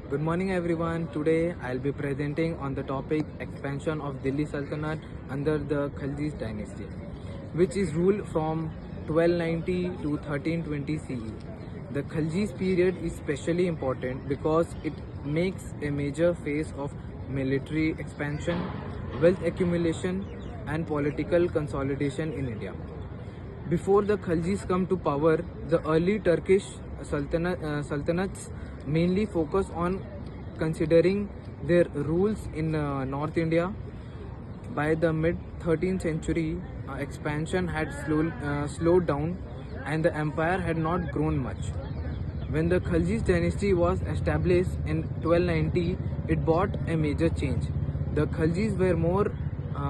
Good morning everyone. Today I'll be presenting on the topic expansion of Delhi Sultanate under the Khaljis dynasty, which is ruled from 1290 to 1320 CE. The Khaljis period is especially important because it makes a major phase of military expansion, wealth accumulation and political consolidation in India. Before the Khaljis come to power, the early Turkish sultanates mainly focused on considering their rules in North India. By the mid 13th century, expansion had slowed down and the empire had not grown much. When the Khaljis dynasty was established in 1290, it brought a major change. The Khaljis were more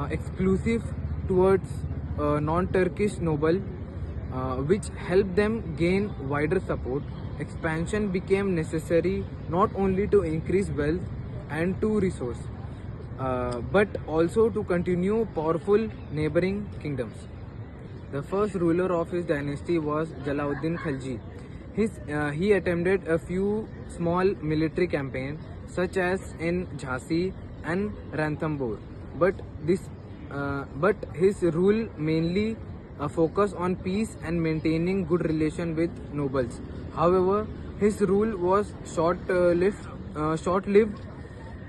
exclusive towards non-Turkish noble, which helped them gain wider support. Expansion became necessary not only to increase wealth and to resource, but also to continue powerful neighboring kingdoms. The first ruler of his dynasty was Jalauddin Khalji. He attempted a few small military campaigns such as in Jhansi and Ranthambore, but his rule mainly focused on peace and maintaining good relation with nobles. However, his rule was short-lived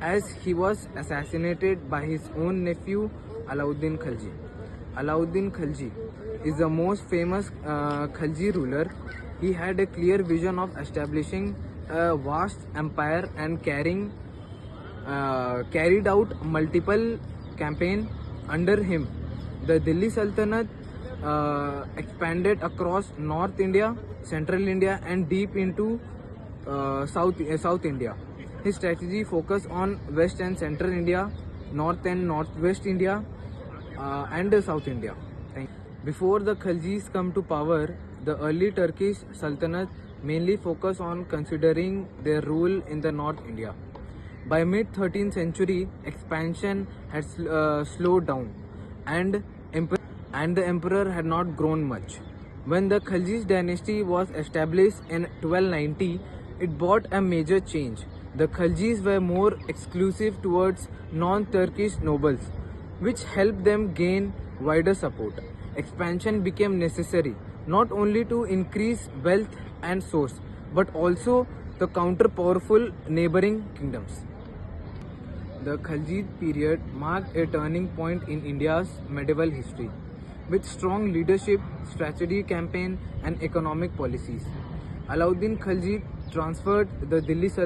as he was assassinated by his own nephew Alauddin Khalji. Alauddin Khalji is the most famous Khalji ruler. He had a clear vision of establishing a vast empire and carried out multiple campaigns under him. The Delhi Sultanate expanded across North India, Central India and deep into South India. His strategy focused on West and Central India, North and Northwest India and South India. Before the Khaljis come to power, the early Turkish Sultanate mainly focused on considering their rule in the North India. By mid 13th century, expansion had slowed down and the emperor had not grown much. When the Khaljis dynasty was established in 1290, it brought a major change. The Khaljis were more exclusive towards non-Turkish nobles, which helped them gain wider support. Expansion became necessary not only to increase wealth and source, but also to counter powerful neighboring kingdoms. The Khaljid period marked a turning point in India's medieval history, with strong leadership, strategy campaign and economic policies. Alauddin Khalji transferred the Delhi